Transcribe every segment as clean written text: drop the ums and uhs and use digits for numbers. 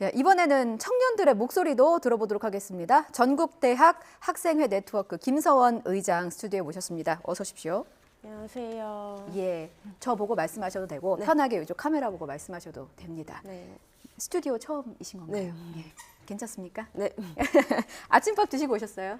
예, 이번에는 청년들의 목소리도 들어보도록 하겠습니다. 전국대학 학생회 네트워크 김서원 의장 스튜디오에 모셨습니다. 어서 오십시오. 안녕하세요. 예, 저 보고 말씀하셔도 되고 네. 편하게 이쪽 카메라 보고 말씀하셔도 됩니다. 네. 스튜디오 처음이신 건가요? 네. 예. 괜찮습니까? 네. 아침밥 드시고 오셨어요?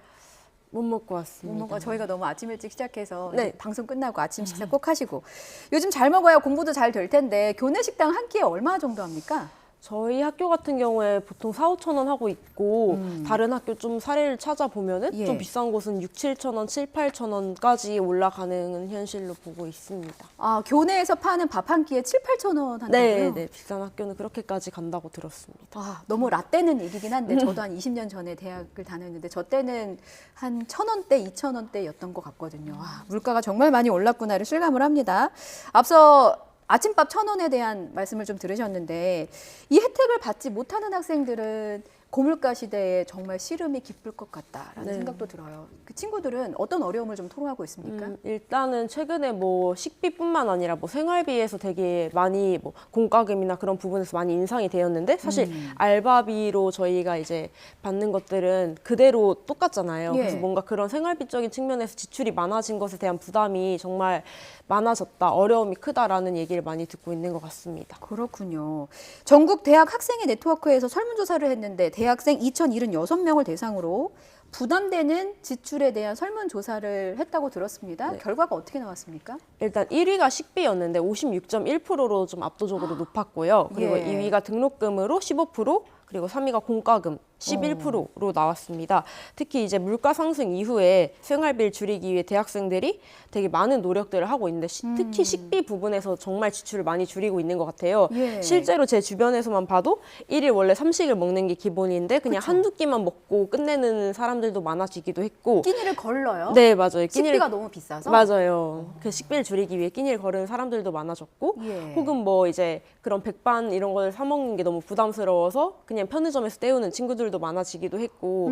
못 먹고 왔습니다. 저희가 너무 아침 일찍 시작해서 네. 이제 방송 끝나고 아침 식사 꼭 하시고 요즘 잘 먹어야 공부도 잘 될 텐데 교내 식당 한 끼에 얼마 정도 합니까? 저희 학교 같은 경우에 보통 4, 5천 원 하고 있고 다른 학교 좀 사례를 찾아보면은 예. 좀 비싼 곳은 6, 7천 원, 7, 8천 원까지 올라가는 현실로 보고 있습니다. 아, 교내에서 파는 밥 한 끼에 7, 8천 원 한다고요? 네, 네. 비싼 학교는 그렇게까지 간다고 들었습니다. 아, 너무 라떼는 얘기긴 한데 저도 한 20년 전에 대학을 다녔는데 저 때는 한 1,000원대, 2,000원대였던 것 같거든요. 아, 물가가 정말 많이 올랐구나를 실감을 합니다. 앞서 아침밥 1,000원에 대한 말씀을 좀 들으셨는데 이 혜택을 받지 못하는 학생들은 고물가 시대에 정말 씨름이 깊을 것 같다라는 네. 생각도 들어요. 그 친구들은 어떤 어려움을 좀 토로하고 있습니까? 일단은 최근에 뭐 식비뿐만 아니라 뭐 생활비에서 되게 많이 뭐 공과금이나 그런 부분에서 많이 인상이 되었는데 사실 알바비로 저희가 이제 받는 것들은 그대로 똑같잖아요. 예. 그래서 뭔가 그런 생활비적인 측면에서 지출이 많아진 것에 대한 부담이 정말 많아졌다, 어려움이 크다라는 얘기를 많이 듣고 있는 것 같습니다. 그렇군요. 전국 대학 학생회 네트워크에서 설문조사를 했는데 대학생 2,076명을 대상으로 부담되는 지출에 대한 설문조사를 했다고 들었습니다. 네. 결과가 어떻게 나왔습니까? 일단 1위가 식비였는데 56.1%로 좀 압도적으로 높았고요. 그리고 예. 2위가 등록금으로 15%, 그리고 3위가 공과금 11%로 나왔습니다. 특히 이제 물가 상승 이후에 생활비를 줄이기 위해 대학생들이 되게 많은 노력들을 하고 있는데 특히 식비 부분에서 정말 지출을 많이 줄이고 있는 것 같아요. 예. 실제로 제 주변에서만 봐도 1일 원래 3식을 먹는 게 기본인데 그냥 그쵸. 한두 끼만 먹고 끝내는 사람들도 많아지기도 했고 끼니를 걸러요? 네, 맞아요. 식비가 너무 비싸서? 맞아요. 그 식비를 줄이기 위해 끼니를 거르는 사람들도 많아졌고 예. 혹은 뭐 이제 그런 백반 이런 걸 사 먹는 게 너무 부담스러워서 그냥 편의점에서 때우는 친구들도 많아지기도 했고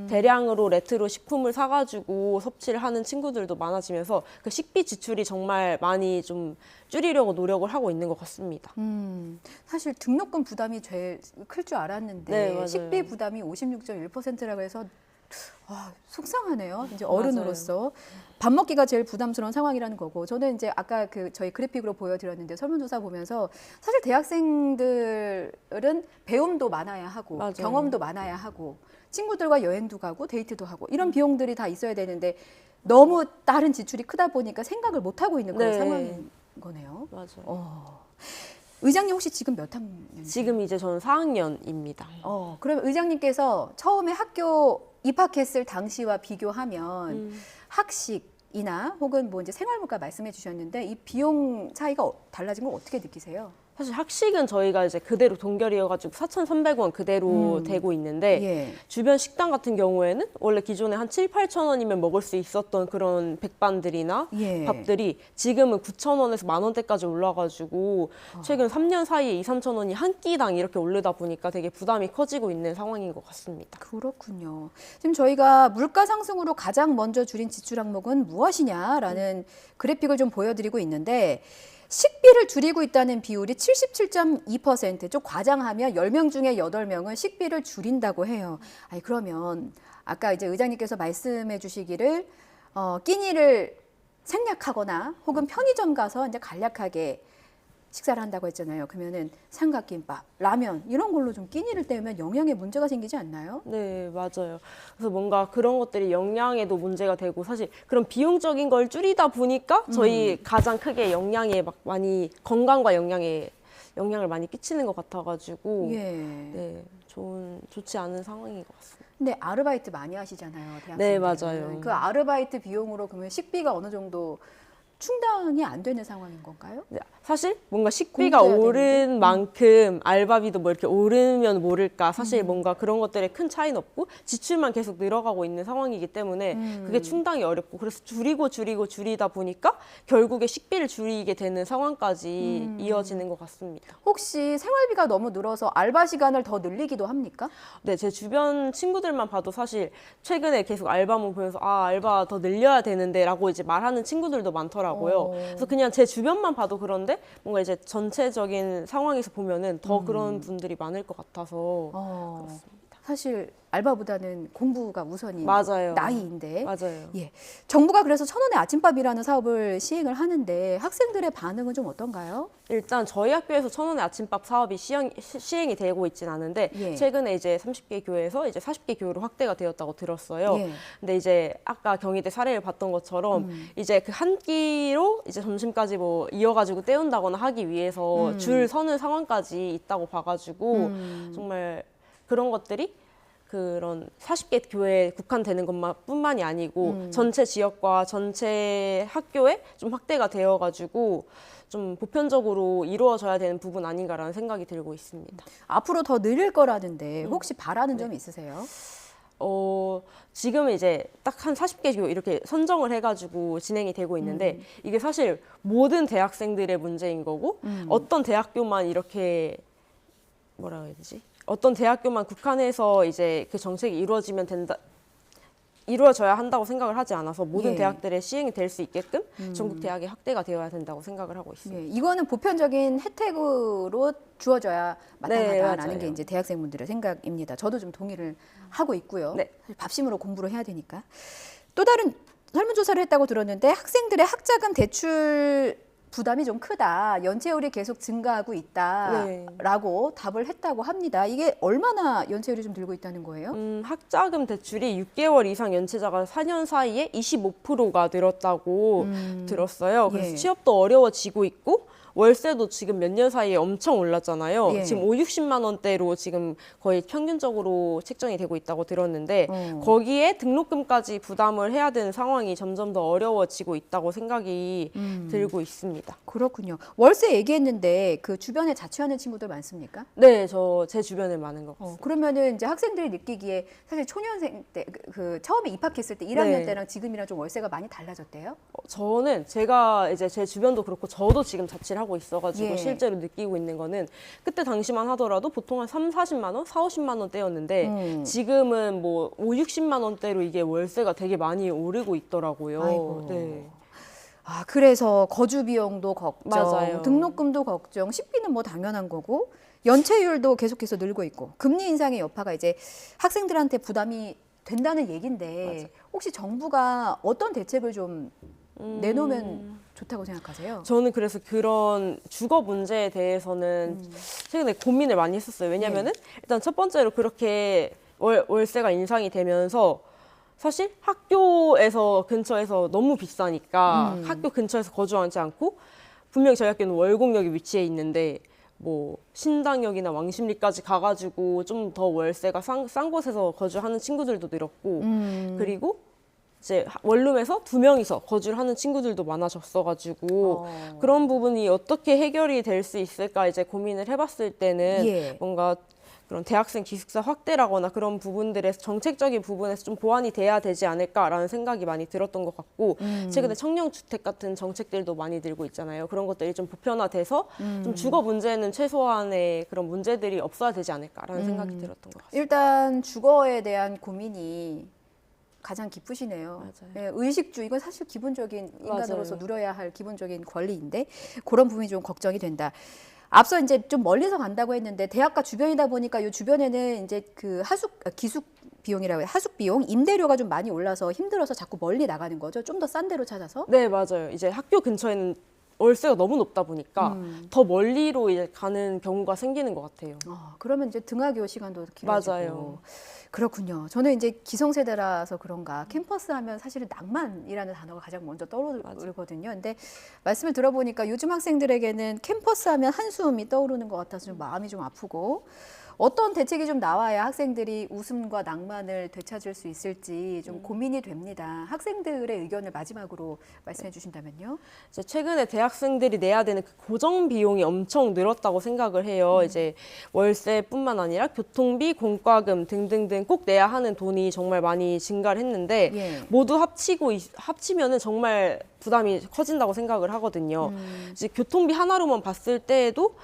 대량으로 레트로 식품을 사가지고 섭취를 하는 친구들도 많아지면서 그 식비 지출이 정말 많이 좀 줄이려고 노력을 하고 있는 것 같습니다. 사실 등록금 부담이 제일 클 줄 알았는데 네, 맞아요. 식비 부담이 56.1%라고 해서 와, 속상하네요. 이제 어른으로서 밥 먹기가 제일 부담스러운 상황이라는 거고 저는 이제 아까 그 저희 그래픽으로 보여드렸는데 설문조사 보면서 사실 대학생들은 배움도 많아야 하고 맞아요. 경험도 많아야 하고 친구들과 여행도 가고 데이트도 하고 이런 비용들이 다 있어야 되는데 너무 다른 지출이 크다 보니까 생각을 못 하고 있는 그런 네. 상황인 거네요. 맞아요. 의장님 혹시 지금 몇 학년? 지금 이제 저는 4학년입니다. 그럼 의장님께서 처음에 학교 입학했을 당시와 비교하면 학식이나 혹은 뭐 이제 생활물가 말씀해 주셨는데 이 비용 차이가 달라진 걸 어떻게 느끼세요? 사실 학식은 저희가 이제 그대로 동결이어가지고 4,300원 그대로 되고 있는데 예. 주변 식당 같은 경우에는 원래 기존에 한 7, 8천 원이면 먹을 수 있었던 그런 백반들이나 예. 밥들이 지금은 9천 원에서 만 원대까지 올라가지고 최근 3년 사이에 2, 3천 원이 한 끼당 이렇게 오르다 보니까 되게 부담이 커지고 있는 상황인 것 같습니다. 그렇군요. 지금 저희가 물가 상승으로 가장 먼저 줄인 지출 항목은 무엇이냐라는 그래픽을 좀 보여드리고 있는데 식비를 줄이고 있다는 비율이 77.2%, 좀 과장하면 10명 중에 8명은 식비를 줄인다고 해요. 아니, 그러면 아까 이제 의장님께서 말씀해 주시기를 끼니를 생략하거나 혹은 편의점 가서 이제 간략하게 식사를 한다고 했잖아요. 그러면은 삼각김밥, 라면 이런 걸로 좀 끼니를 때우면 영양에 문제가 생기지 않나요? 네, 맞아요. 그래서 뭔가 그런 것들이 영양에도 문제가 되고 사실 그런 비용적인 걸 줄이다 보니까 저희 가장 크게 영양에 막 많이 건강과 영양에 영향을 많이 끼치는 것 같아가지고 예. 네, 좋지 않은 상황인 것 같습니다. 근데 아르바이트 많이 하시잖아요, 대학생들. 네, 맞아요. 그 아르바이트 비용으로 그러면 식비가 어느 정도 충당이 안 되는 상황인 건가요? 네, 사실 뭔가 식비가 공부해야 오른 만큼 알바비도 뭐 이렇게 오르면 모를까 사실 뭔가 그런 것들에 큰 차이는 없고 지출만 계속 늘어가고 있는 상황이기 때문에 그게 충당이 어렵고 그래서 줄이다 보니까 결국에 식비를 줄이게 되는 상황까지 이어지는 것 같습니다. 혹시 생활비가 너무 늘어서 알바 시간을 더 늘리기도 합니까? 네, 제 주변 친구들만 봐도 사실 최근에 계속 알바만 보면서 아, 알바 더 늘려야 되는데 라고 이제 말하는 친구들도 많더라고요. 있더라고요. 그래서 그냥 제 주변만 봐도 그런데 뭔가 이제 전체적인 상황에서 보면은 더 그런 분들이 많을 것 같아서 그렇습니다. 사실 알바보다는 공부가 우선인 맞아요. 나이인데. 맞아요. 예. 정부가 그래서 1,000원의 아침밥이라는 사업을 시행을 하는데 학생들의 반응은 좀 어떤가요? 일단 저희 학교에서 1,000원의 아침밥 사업이 시행이 되고 있진 않은데 예. 최근에 이제 30개 교회에서 이제 40개 교회로 확대가 되었다고 들었어요. 예. 근데 이제 아까 경희대 사례를 봤던 것처럼 이제 그 한 끼로 이제 점심까지 뭐 이어가지고 때운다거나 하기 위해서 줄 서는 상황까지 있다고 봐가지고 정말 그런 것들이 그런 40개 교회에 국한되는 것뿐만이 아니고 전체 지역과 전체 학교에 좀 확대가 되어가지고 좀 보편적으로 이루어져야 되는 부분 아닌가라는 생각이 들고 있습니다. 앞으로 더 늘릴 거라는데 혹시 바라는 점이 있으세요? 지금은 이제 딱 한 40개 교 이렇게 선정을 해가지고 진행이 되고 있는데 이게 사실 모든 대학생들의 문제인 거고 어떤 대학교만 이렇게 뭐라고 해야 되지? 어떤 대학교만 국한해서 이제 그 정책이 이루어져야 한다고 생각을 하지 않아서 모든 예. 대학들의 시행이 될 수 있게끔 전국 대학에 확대가 되어야 된다고 생각을 하고 있습니다. 예, 이거는 보편적인 혜택으로 주어져야 마땅하다라는 맞아요. 게 이제 대학생분들의 생각입니다. 저도 좀 동의를 하고 있고요. 네. 사실 밥심으로 공부를 해야 되니까. 또 다른 설문조사를 했다고 들었는데 학생들의 학자금 대출 부담이 좀 크다. 연체율이 계속 증가하고 있다라고 답을 했다고 합니다. 이게 얼마나 연체율이 좀 들고 있다는 거예요? 학자금 대출이 6개월 이상 연체자가 4년 사이에 25%가 늘었다고 들었어요. 그래서 예. 취업도 어려워지고 있고 월세도 지금 몇 년 사이에 엄청 올랐잖아요. 예. 지금 60만 원대로 지금 거의 평균적으로 책정이 되고 있다고 들었는데 거기에 등록금까지 부담을 해야 되는 상황이 점점 더 어려워지고 있다고 생각이 들고 있습니다. 그렇군요. 월세 얘기했는데 그 주변에 자취하는 친구들 많습니까? 네, 제 주변에 많은 것 같습니다. 그러면은 이제 학생들이 느끼기에 사실 초년생 때 그 처음에 입학했을 때 1학년 네. 때랑 지금이랑 좀 월세가 많이 달라졌대요? 저는 제가 이제 제 주변도 그렇고 저도 지금 자취를 하고 있어가지고 예. 실제로 느끼고 있는 거는 그때 당시만 하더라도 보통 한 3, 40만 원, 4, 50만 원대였는데 지금은 뭐 5, 60만 원대로 이게 월세가 되게 많이 오르고 있더라고요. 아이고. 네. 아, 그래서 거주 비용도 걱정, 맞아요. 등록금도 걱정, 식비는 뭐 당연한 거고 연체율도 계속해서 늘고 있고 금리 인상의 여파가 이제 학생들한테 부담이 된다는 얘긴데 혹시 정부가 어떤 대책을 좀 내놓으면 좋다고 생각하세요? 저는 그래서 그런 주거 문제에 대해서는 최근에 고민을 많이 했었어요. 왜냐면은 일단 첫 번째로 그렇게 월세가 인상이 되면서 사실 학교에서 근처에서 너무 비싸니까 학교 근처에서 거주하지 않고 분명히 저희 학교는 월곡역에 위치해 있는데 뭐 신당역이나 왕십리까지 가가지고 좀 더 월세가 싼 곳에서 거주하는 친구들도 늘었고 그리고 이제 원룸에서 2명이서 거주를 하는 친구들도 많아졌어가지고 그런 부분이 어떻게 해결이 될 수 있을까 이제 고민을 해봤을 때는 예. 뭔가 그런 대학생 기숙사 확대라거나 그런 부분들에서 정책적인 부분에서 좀 보완이 돼야 되지 않을까라는 생각이 많이 들었던 것 같고 최근에 청년주택 같은 정책들도 많이 들고 있잖아요. 그런 것들이 좀 보편화돼서 좀 주거 문제는 최소한의 그런 문제들이 없어야 되지 않을까라는 생각이 들었던 것 같습니다. 일단 주거에 대한 고민이 가장 깊으시네요. 맞아요. 네, 의식주 이건 사실 기본적인 인간으로서 맞아요. 누려야 할 기본적인 권리인데 그런 부분이 좀 걱정이 된다. 앞서 이제 좀 멀리서 간다고 했는데 대학가 주변이다 보니까 이 주변에는 이제 그 기숙 비용이라고 해요. 하숙 비용, 임대료가 좀 많이 올라서 힘들어서 자꾸 멀리 나가는 거죠. 좀 더 싼 데로 찾아서. 네, 맞아요. 이제 학교 근처에는 월세가 너무 높다 보니까 더 멀리로 이제 가는 경우가 생기는 것 같아요. 그러면 이제 등하교 시간도 길어지고. 맞아요. 그렇군요. 저는 이제 기성세대라서 그런가 캠퍼스 하면 사실은 낭만이라는 단어가 가장 먼저 떠오르거든요. 근데 말씀을 들어보니까 요즘 학생들에게는 캠퍼스 하면 한숨이 떠오르는 것 같아서 좀 마음이 좀 아프고 어떤 대책이 좀 나와야 학생들이 웃음과 낭만을 되찾을 수 있을지 좀 고민이 됩니다. 학생들의 의견을 마지막으로 말씀해 주신다면요. 이제 최근에 대학생들이 내야 되는 그 고정 비용이 엄청 늘었다고 생각을 해요. 이제 월세뿐만 아니라 교통비, 공과금 등등등 꼭 내야 하는 돈이 정말 많이 증가를 했는데 예. 모두 합치면은 정말 부담이 커진다고 생각을 하거든요. 이제 교통비 하나로만 봤을 때에도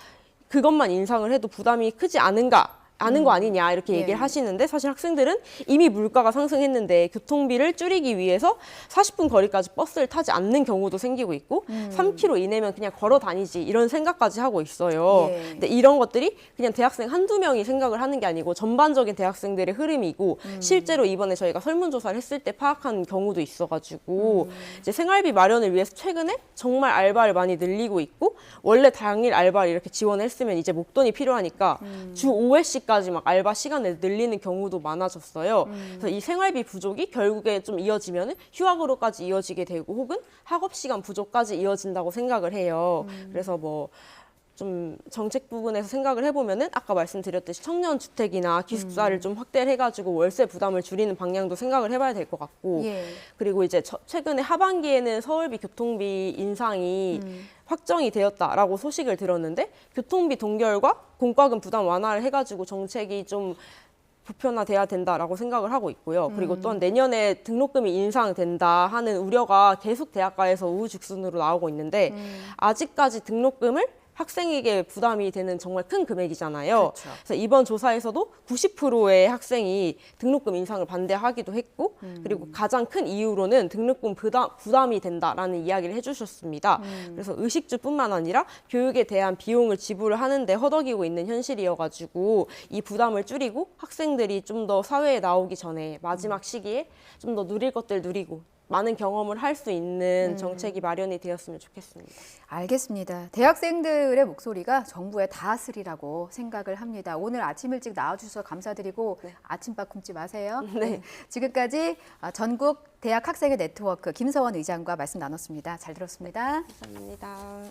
그것만 인상을 해도 부담이 크지 않은가? 아는 거 아니냐 이렇게 예. 얘기를 하시는데 사실 학생들은 이미 물가가 상승했는데 교통비를 줄이기 위해서 40분 거리까지 버스를 타지 않는 경우도 생기고 있고 3km 이내면 그냥 걸어 다니지 이런 생각까지 하고 있어요. 예. 근데 이런 것들이 그냥 대학생 한두 명이 생각을 하는 게 아니고 전반적인 대학생들의 흐름이고 실제로 이번에 저희가 설문조사를 했을 때 파악한 경우도 있어가지고 이제 생활비 마련을 위해서 최근에 정말 알바를 많이 늘리고 있고 원래 당일 알바를 이렇게 지원을 했으면 이제 목돈이 필요하니까 주 5회씩까지 막 알바 시간을 늘리는 경우도 많아졌어요. 그래서 이 생활비 부족이 결국에 좀 이어지면 휴학으로까지 이어지게 되고 혹은 학업 시간 부족까지 이어진다고 생각을 해요. 그래서 뭐 좀 정책 부분에서 생각을 해보면은 아까 말씀드렸듯이 청년 주택이나 기숙사를 좀 확대를 해가지고 월세 부담을 줄이는 방향도 생각을 해봐야 될 것 같고 예. 그리고 이제 최근에 하반기에는 서울비 교통비 인상이 확정이 되었다라고 소식을 들었는데 교통비 동결과 공과금 부담 완화를 해가지고 정책이 좀 보편화돼야 된다라고 생각을 하고 있고요. 그리고 또한 내년에 등록금이 인상된다 하는 우려가 계속 대학가에서 우후죽순으로 나오고 있는데 아직까지 등록금을 학생에게 부담이 되는 정말 큰 금액이잖아요. 그렇죠. 그래서 이번 조사에서도 90%의 학생이 등록금 인상을 반대하기도 했고 그리고 가장 큰 이유로는 등록금 부담이 된다라는 이야기를 해주셨습니다. 그래서 의식주뿐만 아니라 교육에 대한 비용을 지불을 하는데 허덕이고 있는 현실이어가지고 이 부담을 줄이고 학생들이 좀 더 사회에 나오기 전에 마지막 시기에 좀 더 누릴 것들 누리고 많은 경험을 할 수 있는 정책이 마련이 되었으면 좋겠습니다. 알겠습니다. 대학생들의 목소리가 정부의 다스리라고 생각을 합니다. 오늘 아침 일찍 나와주셔서 감사드리고 아침밥 굶지 마세요. 네. 지금까지 전국 대학 학생의 네트워크 김서원 의장과 말씀 나눴습니다. 잘 들었습니다. 감사합니다.